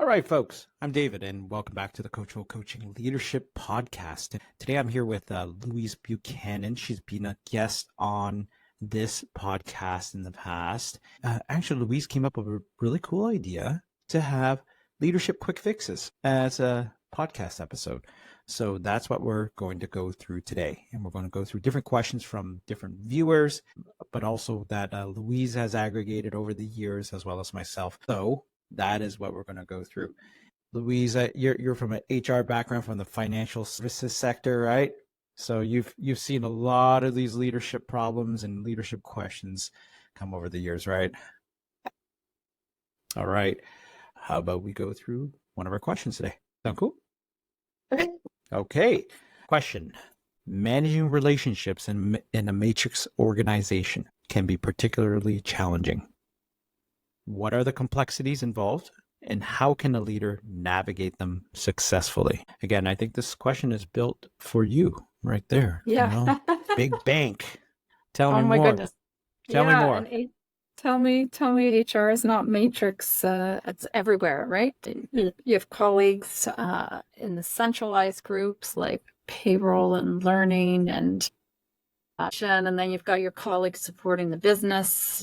right, folks, I'm David, and welcome back to the Coachful Coaching Leadership Podcast. Today I'm here with Louise Buchanan. She's been a guest on this podcast in the past. Actually, Louise came up with a really cool idea to have leadership quick fixes as a podcast episode. So that's what we're going to go through today. And we're going to go through different questions from different viewers, but also that Louise has aggregated over the years, as well as myself. So that is what we're going to go through. Louise, you're from an HR background from the financial services sector, right? So you've seen a lot of these leadership problems and leadership questions come over the years, right? All right. How about we go through one of our questions today? Sound cool? Okay. Question. Managing relationships in a matrix organization can be particularly challenging. What are the complexities involved, and how can a leader navigate them successfully? Again, I think this question is built for you right there. Yeah. You know? Big bank. Tell me Oh my more. goodness. Tell me more. And tell me HR is not matrix. It's everywhere, right? You have colleagues in the centralized groups like payroll and learning and then you've got your colleagues supporting the business.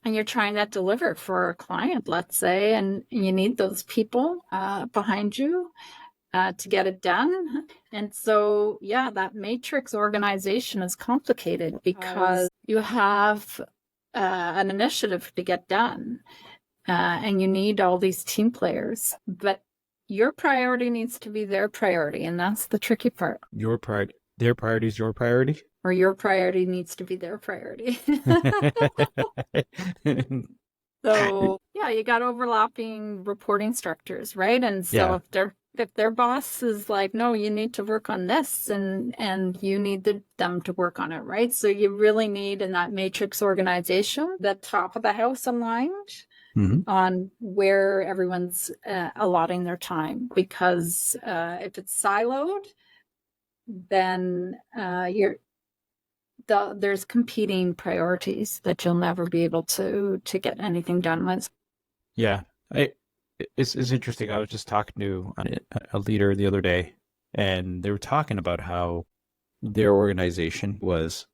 And you're trying to deliver for a client, let's say, and you need those people behind you to get it done. And so, yeah, that matrix organization is complicated because you have an initiative to get done and you need all these team players, but your priority needs to be their priority. And that's the tricky part. Your priority, their priority is your priority? Or your priority needs to be their priority. So, yeah, you got overlapping reporting structures, right? And so if their boss is like, no, you need to work on this and you need them to work on it, right? So you really need in that matrix organization, the top of the house aligned on where everyone's allotting their time. Because if it's siloed, then there's competing priorities that you'll never be able to get anything done with. Yeah, it's interesting. I was just talking to a leader the other day, and they were talking about how their organization was,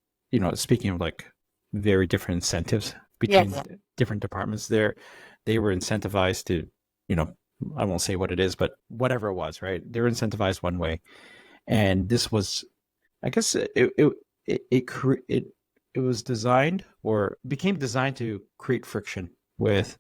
speaking of like very different incentives between different departments there. They were incentivized to, I won't say what it is, but whatever it was, right? They were incentivized one way. And this was, I guess it was designed or became designed to create friction with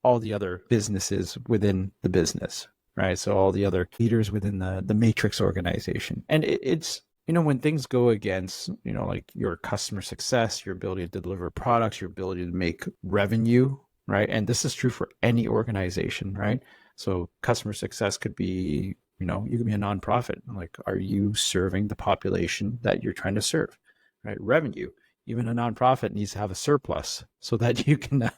all the other businesses within the business, right? So all the other leaders within the matrix organization. And it's, when things go against, like your customer success, your ability to deliver products, your ability to make revenue, right? And this is true for any organization, right? So customer success could be, you can be a nonprofit. Like, are you serving the population that you're trying to serve, right? Revenue. Even a nonprofit needs to have a surplus so that you can,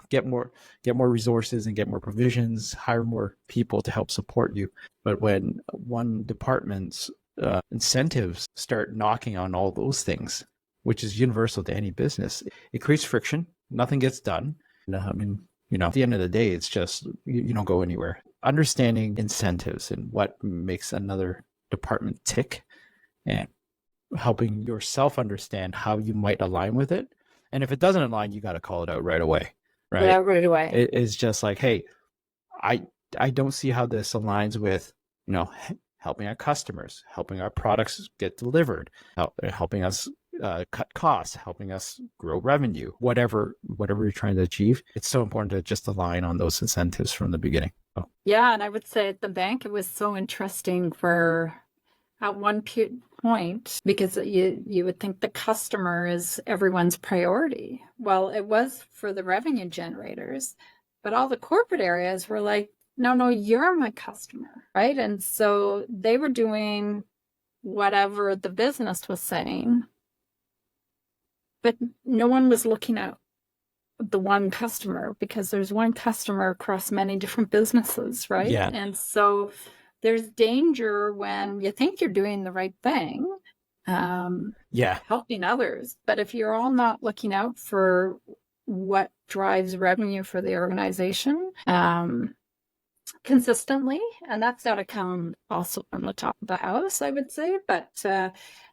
get more resources and get more provisions, hire more people to help support you. But when one department's incentives start knocking on all those things, which is universal to any business, it creates friction. Nothing gets done. At the end of the day, it's just, you don't go anywhere. Understanding incentives and what makes another department tick and helping yourself understand how you might align with it. And if it doesn't align, you got to call it out right away, right? Yeah, right away. It's just like, hey, I don't see how this aligns with, helping our customers, helping our products get delivered, helping us cut costs, helping us grow revenue, whatever you're trying to achieve. It's so important to just align on those incentives from the beginning. Oh. Yeah, and I would say at the bank, it was so interesting at one point, because you would think the customer is everyone's priority. Well, it was for the revenue generators, but all the corporate areas were like, no, you're my customer, right? And so they were doing whatever the business was saying, but no one was looking at the one customer, because there's one customer across many different businesses, right? Yeah. And so there's danger when you think you're doing the right thing, helping others. But if you're all not looking out for what drives revenue for the organization consistently, and that's got to come also from the top of the house, I would say. But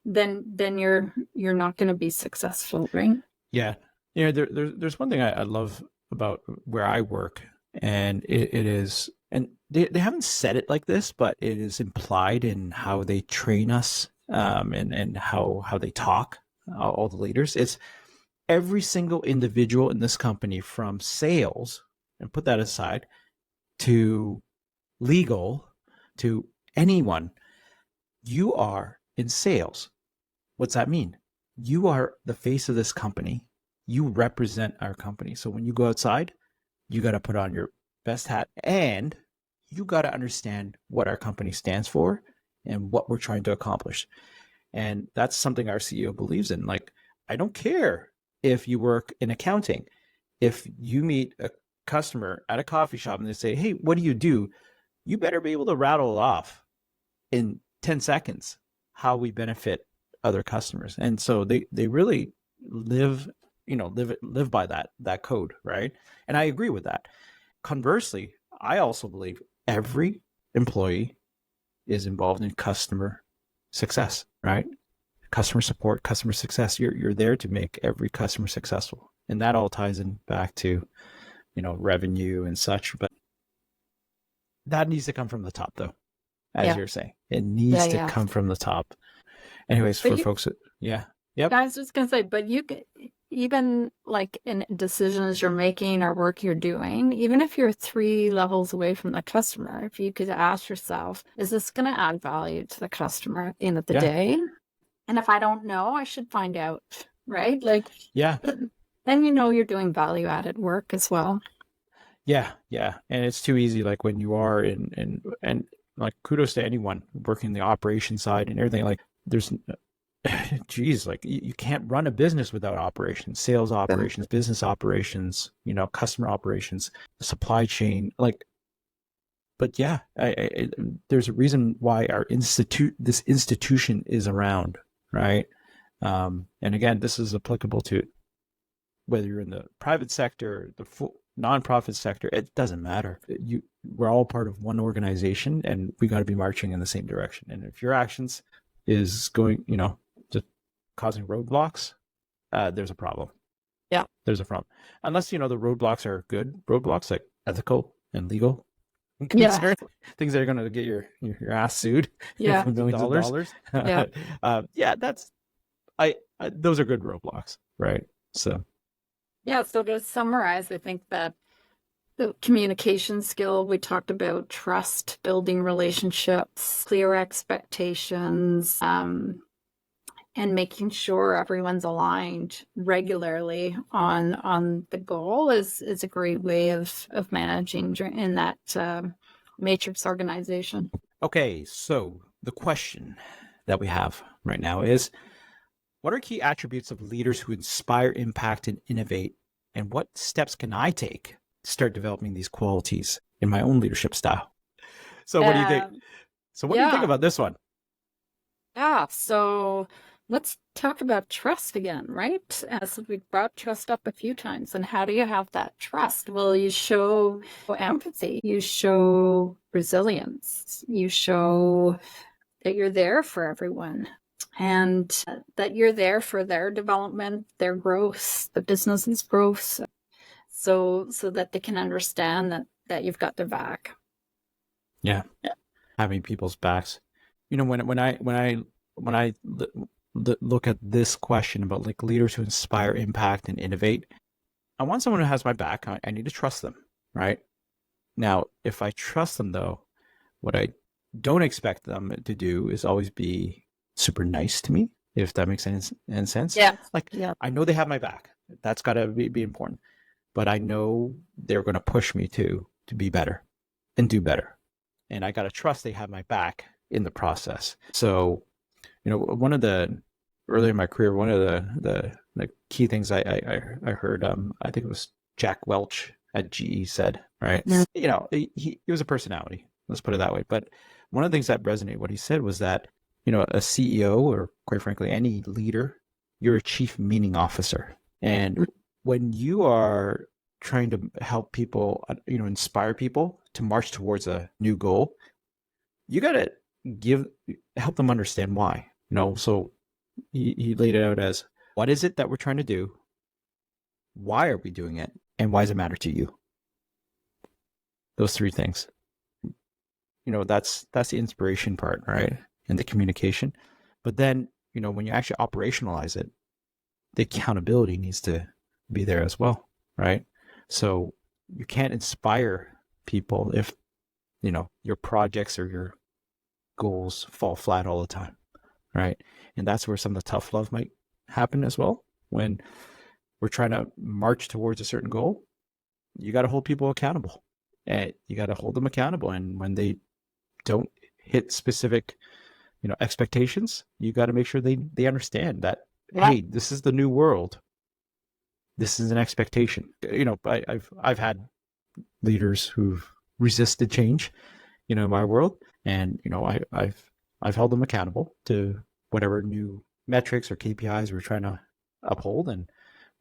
then you're not going to be successful, right? Yeah. There's one thing I love about where I work, and it is, and they haven't said it like this, but it is implied in how they train us, and how they talk, all the leaders. It's every single individual in this company, from sales, and put that aside, to legal, to anyone. You are in sales. What's that mean? You are the face of this company. You represent our company. So when you go outside, you got to put on your best hat, and you got to understand what our company stands for and what we're trying to accomplish. And that's something our CEO believes in. Like, I don't care if you work in accounting. If you meet a customer at a coffee shop and they say, "Hey, what do?" You better be able to rattle it off in 10 seconds how we benefit other customers. And so they really live by that code, right? And I agree with that. Conversely, I also believe every employee is involved in customer success, right? Customer support, customer success. You're there to make every customer successful. And that all ties in back to, revenue and such. But that needs to come from the top, though, as Yeah, you're saying. It needs to yeah. come from the top. Anyways, But for folks, yeah. Yep. I was just gonna say, but you could, even like in decisions you're making or work you're doing, even if you're 3 levels away from the customer, if you could ask yourself, is this going to add value to the customer at the end of the Yeah. day? And if I don't know, I should find out, right? Like, Yeah. then you're doing value added work as well. Yeah. Yeah. And it's too easy. Like when you are and like, kudos to anyone working the operation side and everything. Like, there's, geez, like you can't run a business without operations, sales operations, business operations, customer operations, supply chain. Like, but yeah, there's a reason why this institution is around, right? And again, this is applicable to whether you're in the private sector, the nonprofit sector. It doesn't matter. We're all part of one organization, and we got to be marching in the same direction. And if your actions is going, just causing roadblocks, there's a problem. Yeah, there's a problem. Unless the roadblocks are good roadblocks, like ethical and legal. yeah, Things that are going to get your ass sued yeah, for millions of dollars. yeah. Yeah, that's those are good roadblocks, right? So Yeah, so to summarize, I think that the communication skill, we talked about trust, building relationships, clear expectations, and making sure everyone's aligned regularly on the goal is a great way of managing in that matrix organization. okay, so the question that we have right now is, what are key attributes of leaders who inspire, impact, and innovate? And what steps can I take to start developing these qualities in my own leadership style? So what do you think? So what do you think Yeah, about this one? yeah. So let's talk about trust again, right? So we've brought trust up a few times. And how do you have that trust? Well, you show empathy, you show resilience, you show that you're there for everyone, and that you're there for their development, their growth, the business's growth, so that they can understand that you've got their back. Yeah, having people's backs. When I look at this question about like leaders who inspire, impact, and innovate, I want someone who has my back. I need to trust them, right? Now, if I trust them, though, what I don't expect them to do is always be super nice to me, if that makes any sense. Yeah, Like, yeah, I know they have my back. That's got to be important. But I know they're going to push me to be better and do better. And I got to trust they have my back in the process. So, one of the early in my career, one of the key things I heard, I think it was Jack Welch at GE said, right? yeah. He was a personality. Let's put it that way. But one of the things that resonated, what he said was that, a CEO, or quite frankly, any leader, you're a chief meaning officer. And when you are trying to help people, inspire people to march towards a new goal, you got to give help them understand why. So he laid it out as, what is it that we're trying to do? Why are we doing it? And why does it matter to you? Those three things. That's the inspiration part, right? And the communication. But then, when you actually operationalize it, the accountability needs to be there as well, right? So you can't inspire people if, your projects or your goals fall flat all the time, right? And that's where some of the tough love might happen as well. When we're trying to march towards a certain goal, you got to hold people accountable, and you got to hold them accountable. And when they don't hit specific, expectations, you got to make sure they understand that, Yeah. hey, this is the new world. This is an expectation. I've had leaders who've resisted change, in my world, and I've held them accountable to whatever new metrics or KPIs we're trying to uphold, and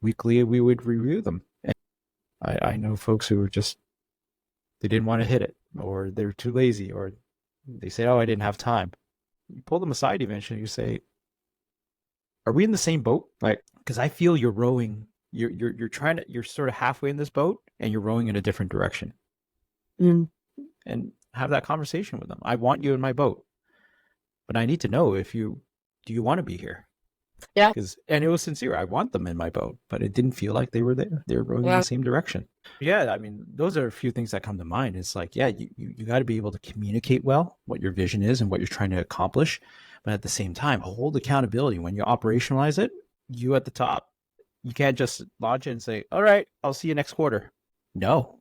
weekly we would review them. And I know folks who were just, they didn't want to hit it, or they're too lazy, or they say, oh, I didn't have time. You pull them aside eventually. You say, are we in the same boat? Like, because I feel you're rowing. You're trying to. You're sort of halfway in this boat, and you're rowing in a different direction. Mm. And have that conversation with them. I want you in my boat, but I need to know if you do you want to be here. Yeah. And it was sincere. I want them in my boat, but it didn't feel like they were there. They were rowing in Yeah. the same direction. Yeah, I mean, those are a few things that come to mind. It's like, yeah, you got to be able to communicate well what your vision is and what you're trying to accomplish, but at the same time, hold accountability. When you operationalize it, you at the top, you can't just launch it and say, all right, I'll see you next quarter. No,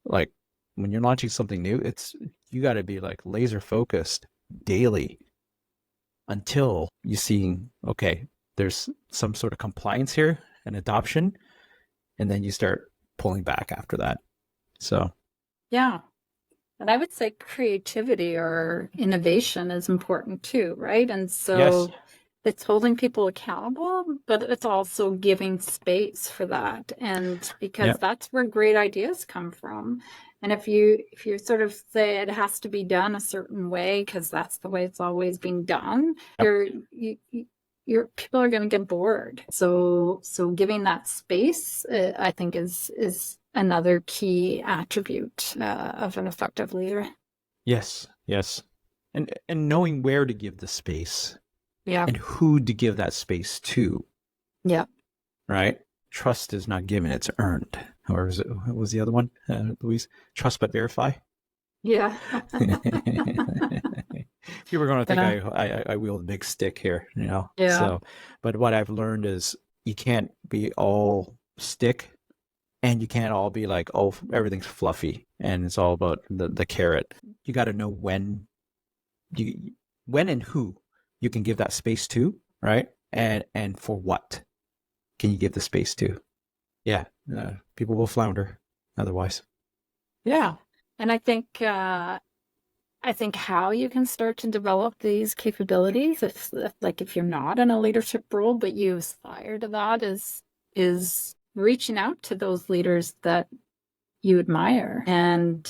like when you're launching something new, you got to be like laser focused daily until you see, okay, there's some sort of compliance here and adoption, and then you start pulling back after that. So Yeah. And I would say creativity or innovation is important too, right? And yes, so it's holding people accountable, but it's also giving space for that. And because yeah, that's where great ideas come from. And if you sort of say it has to be done a certain way because that's the way it's always been done, your people are going to get bored. So giving that space, I think is another key attribute of an effective leader. yes, and knowing where to give the space Yeah. and who to give that space to, Yeah. right? Trust is not given; it's earned. Or what was the other one, Louise? Trust but verify. Yeah. People are going to think Yeah. I wield a big stick here, Yeah. So, but what I've learned is you can't be all stick, and you can't all be like, oh, everything's fluffy and it's all about the carrot. You got to know when and who you can give that space to, right? And for what can you give the space to? Yeah, people will flounder otherwise. Yeah. And I think how you can start to develop these capabilities, if you're not in a leadership role, but you aspire to that, is reaching out to those leaders that you admire and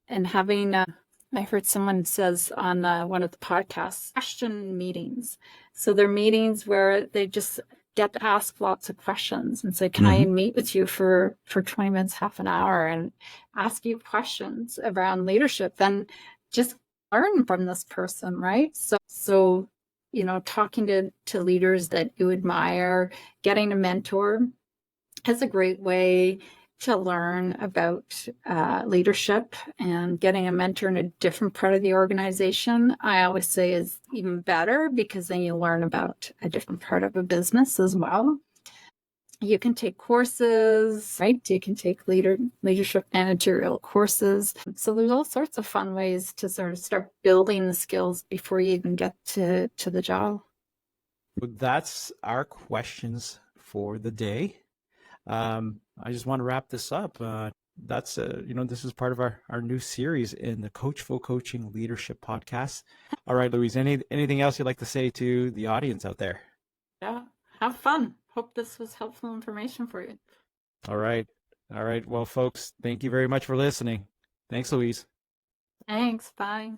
having. I heard someone says on one of the podcasts, question meetings. So they're meetings where they just get to ask lots of questions and say, can I Mm-hmm. meet with you for 20 minutes, half an hour, and ask you questions around leadership and just learn from this person, right? So talking to leaders that you admire, getting a mentor is a great way to learn about leadership, and getting a mentor in a different part of the organization, I always say, is even better because then you learn about a different part of a business as well. You can take courses, right? You can take leadership managerial courses. So there's all sorts of fun ways to sort of start building the skills before you even get to the job. That's our questions for the day. I just want to wrap this up. That's this is part of our new series in the Coachful Coaching Leadership Podcast. All right, Louise, anything else you'd like to say to the audience out there? Yeah, have fun. Hope this was helpful information for you. All right. All right. Well, folks, thank you very much for listening. Thanks, Louise. Thanks. Bye.